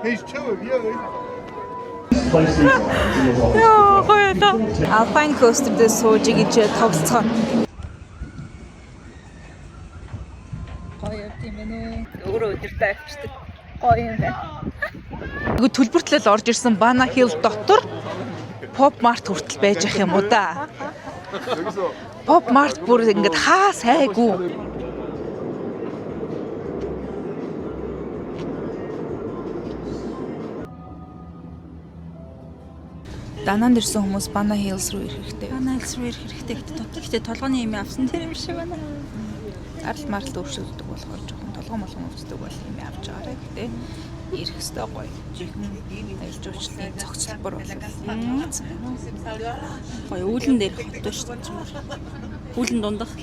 He's two of you. Яа, гоёда. Alpine Coaster дээр сууж гэж товцоо. Гоё юм байна уу? Өөрөө өдөртөө авчдаг. Гоё юм байна. Нөгөө төлбөртлөл орж ирсэн Bana Hill дотор Pop Mart хүртэл байж ах юм уу да. Pop Mart бүр ингээд хаа сайгүй. Данаанд ирсэн хүмүүс Bana Hills руу ирэх хэрэгтэй. Bana Hills руу ирэх хэрэгтэй. Гэхдээ толгойн юм авсан тэр юм шиг байна. Арал марал өөрчлөгддөг болохоор жоохон толгой молгон өвчдөг бол юм авч байгаарай. Гэтэ ирэх хэвээр гоё. Ирж уучлалын цогцлбор бол гоё үүлэн дээр хоттой шүү дээ. Үүлэн дундах.